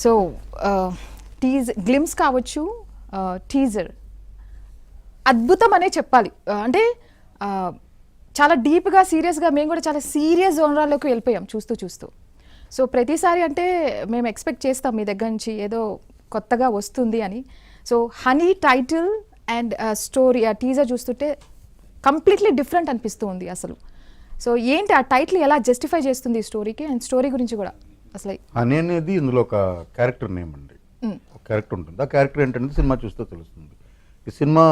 So glimpse కావచ్చు, teaser అద్భుతం అనే చెప్పాలి. అంటే చాలా డీప్గా సీరియస్గా మేము కూడా చాలా సీరియస్ జోనరాల్లోకి వెళ్ళిపోయాం చూస్తూ చూస్తూ. సో ప్రతిసారి అంటే మేము ఎక్స్పెక్ట్ చేస్తాం మీ దగ్గర నుంచి ఏదో కొత్తగా వస్తుంది అని. So honey title and story, ఆ టీజర్ చూస్తుంటే కంప్లీట్లీ డిఫరెంట్ అనిపిస్తూ ఉంది అసలు. సో ఏంటి ఆ టైటిల్ ఎలా జస్టిఫై చేస్తుంది ఈ స్టోరీకి, అండ్ స్టోరీ గురించి కూడా అసలు. హనీ అనేది ఇందులో ఒక క్యారెక్టర్ నేమ్ అండి. ఒక క్యారెక్టర్ ఉంటుంది. ఆ క్యారెక్టర్ ఏంటంటే సినిమా చూస్తే తెలుస్తుంది. ఈ సినిమా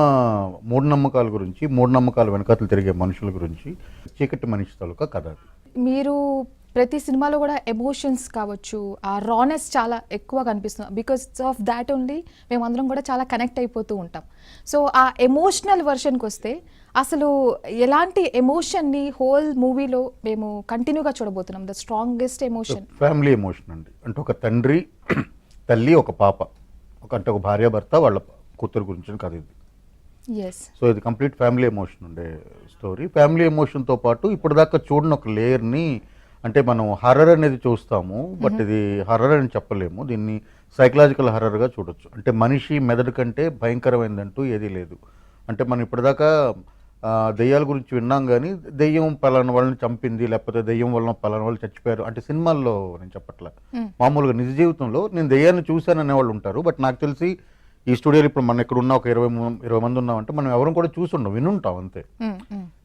మూఢనమ్మకాల గురించి, మూఢనమ్మకాల వెనకాతలు తిరిగే మనుషుల గురించి, చీకటి మనిషి తాలూకా కథ అది. మీరు ప్రతి సినిమాలో కూడా ఎమోషన్స్ కావచ్చు, ఆ రానెస్ చాలా ఎక్కువ కనిపిస్తుంది. బికాస్ ఆఫ్ దాట్ ఓన్లీ మేమందరం కూడా చాలా కనెక్ట్ అయిపోతూ ఉంటాం. సో ఆ ఎమోషనల్ వర్షన్కి వస్తే అసలు ఎలాంటి ఎమోషన్ని హోల్ మూవీలో మేము కంటిన్యూగా చూడబోతున్నాం? The strongest emotion family emotion అండి. అంటే ఒక తండ్రి, తల్లి, ఒక పాప, అంటే ఒక భార్య భర్త వాళ్ళ కూతురు గురించి కథ ఇది. సో ఇది కంప్లీట్ ఫ్యామిలీ ఎమోషన్ ఉండే స్టోరీ. ఫ్యామిలీ ఎమోషన్తో పాటు ఇప్పుడు దాకా చూడని ఒక లేయర్ని, అంటే మనం హర్రర్ అనేది చూస్తాము, బట్ ఇది హర్రర్ అని చెప్పలేము. దీన్ని సైకలాజికల్ హర్రర్గా చూడొచ్చు. అంటే మనిషి మెదడు కంటే భయంకరమైందంటూ ఏదీ లేదు. అంటే మనం ఇప్పటిదాకా దెయ్యాల గురించి విన్నాం, కానీ దెయ్యం పలానా వాళ్ళని చంపింది, లేకపోతే దెయ్యం వలన పలానా వాళ్ళు చచ్చిపోయారు అంటే సినిమాల్లో నేను చెప్పట్లా. మామూలుగా నిజ జీవితంలో నేను దెయ్యాన్ని చూశాను అనేవాళ్ళు ఉంటారు. బట్ నాకు తెలిసి ఈ స్టూడియోలో ఇప్పుడు మనం ఇక్కడ ఉన్న ఒక 20 మంది ఉన్నామంటే మనం ఎవరు కూడా చూసుండం, వినుంటాం అంతే.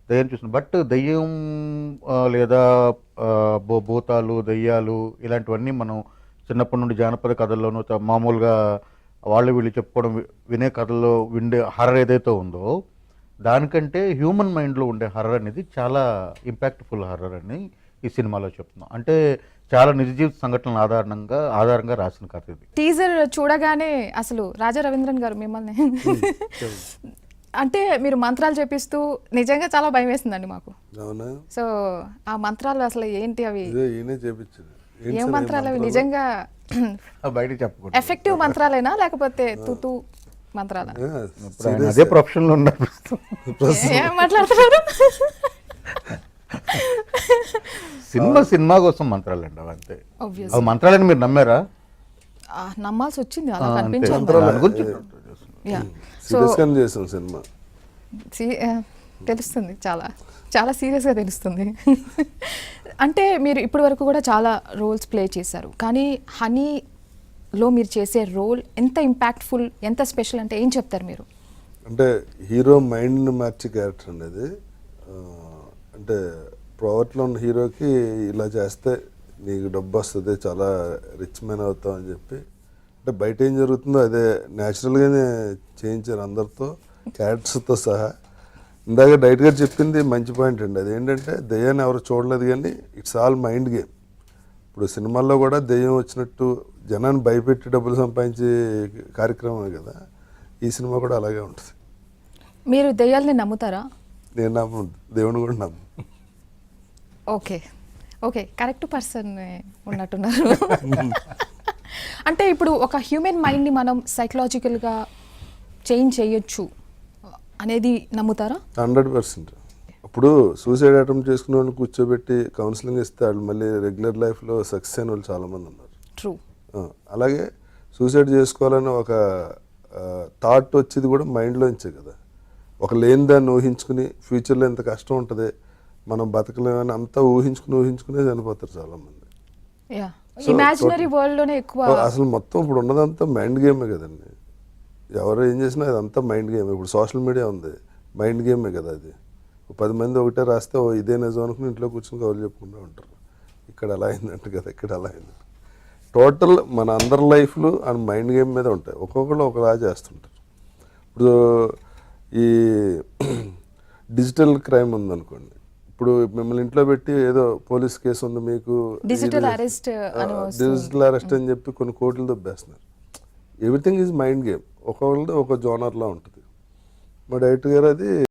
దెయ్యం చూసిన, బట్ దెయ్యం లేదా భూతాలు, దెయ్యాలు ఇలాంటివన్నీ మనం చిన్నప్పటి నుండి జానపద కథల్లోనూ మామూలుగా వాళ్ళు వీళ్ళు చెప్పుకోవడం వినే కథల్లో విండే హర్రర్ ఏదైతే ఉందో దానికంటే హ్యూమన్ మైండ్లో ఉండే హర్రర్ అనేది చాలా ఇంపాక్ట్ఫుల్ హర్రర్ అని ఈ సినిమాలో చెప్తున్నాం. అంటే చాలా నిజ జీవిత సంఘటనల ఆధారంగా రాసిన కథ ఇది. టీజర్ చూడగానే అసలు రాజా రవీంద్రన్ గారు మిమ్మల్ని అంటే మీరు మంత్రాలు చెప్పిస్తూ నిజంగా చాలా భయం వేసిందండి మాకు. సో ఆ మంత్రాలు అసలు ఏంటి, అవి ఏం మంత్రాలు అవి? నిజంగా బయటకు చెప్పకూడదు. ఎఫెక్టివ్ మంత్రాలేనా లేకపోతే తుతు మంత్రాలా? అదే ప్రొఫెషన్ లో ఉన్నారు. ఏం మాట్లాడుతున్నారు? సినిమా కోసం మంత్రాలు అండి అవి, అంతే. అవి మంత్రాలని మీరు నమ్మారా? నమ్మాల్సి వచ్చింది, అలా కనిపించింది. తెలుస్తుంది, చాలా చాలా సీరియస్గా తెలుస్తుంది. అంటే మీరు ఇప్పటి వరకు కూడా చాలా రోల్స్ ప్లే చేశారు, కానీ హనీలో మీరు చేసే రోల్ ఎంత ఇంపాక్ట్ఫుల్, ఎంత స్పెషల్ అంటే ఏం చెప్తారు మీరు? అంటే హీరో మైండ్ని మార్చే క్యారెక్టర్ అనేది. అంటే ప్రావర్టీలో ఉన్న హీరోకి ఇలా చేస్తే నీకు డబ్బు వస్తుంది, చాలా రిచ్ మ్యాన్ అవుతావు అని చెప్పి, అంటే బయట ఏం జరుగుతుందో అదే న్యాచురల్గానే చేయించారు అందరితో, క్యారెక్టర్స్తో సహా. ఇందాక డైరెక్ట్ గారు చెప్పింది మంచి పాయింట్ అండి. అదేంటంటే దెయ్యాన్ని ఎవరు చూడలేదు, కానీ ఇట్స్ ఆల్ మైండ్ గేమ్. ఇప్పుడు సినిమాల్లో కూడా దెయ్యం వచ్చినట్టు జనాన్ని భయపెట్టి డబ్బులు సంపాదించే కార్యక్రమం కదా, ఈ సినిమా కూడా అలాగే ఉంటుంది. మీరు దెయ్యాలని నమ్ముతారా? నేను నమ్మను, దేవుని కూడా నమ్ము. ఓకే కరెక్ట్ పర్సన్ ఉన్నట్టున్నారు. అంటే ఇప్పుడు ఒక హ్యూమన్ మైండ్ని మనం సైకలాజికల్గా చేంజ్ చేయొచ్చు అనేది నమ్ముతారా? 100%. ఇప్పుడు సూసైడ్ అటెంప్ట్ చేసుకునే వాళ్ళని కూర్చోబెట్టి కౌన్సిలింగ్ ఇస్తే వాళ్ళు మళ్ళీ రెగ్యులర్ లైఫ్లో సక్సెస్ అయిన వాళ్ళు చాలామంది ఉన్నారు. ట్రూ. అలాగే సూసైడ్ చేసుకోవాలని ఒక థాట్ వచ్చేది కూడా మైండ్లోంచే కదా. ఒక లేని దాన్ని ఊహించుకుని ఫ్యూచర్లో ఎంత కష్టం ఉంటుంది, మనం బతకలేమని అంతా ఊహించుకునే చనిపోతారు చాలామంది. ఇమాజినరీ వరల్డ్ లోనే ఎక్కువ. అసలు మొత్తం ఇప్పుడు ఉన్నదంతా మైండ్ గేమే కదండి. ఎవరు ఏం చేసినా అదంతా మైండ్ గేమ్. ఇప్పుడు సోషల్ మీడియా ఉంది, మైండ్ గేమే కదా అది. 10 మంది ఒకటే రాస్తే ఇదే నిజం అనుకుని ఇంట్లో కూర్చుని కవర్లు చెప్పుకుంటూ ఉంటారు. ఇక్కడ అలా అయిందంట కదా, ఇక్కడ అలా అయింది. టోటల్ మన అందరి లైఫ్లు ఆ మైండ్ గేమ్ మీద ఉంటాయి. ఒక్కొక్కరు ఒకలా చేస్తుంటారు. ఇప్పుడు ఈ డిజిటల్ క్రైమ్ ఉందనుకోండి, ఇప్పుడు మిమ్మల్ని ఇంట్లో పెట్టి ఏదో పోలీస్ కేసు ఉంది మీకు, డిజిటల్ అరెస్ట్ అని చెప్పి కొన్ని కోట్లు దొబ్బేస్తున్నారు. Everything is mind game. ఒక్కొక్కరిది ఒక జోనర్లా ఉంటుంది. మా డైరెక్టర్ గారు అది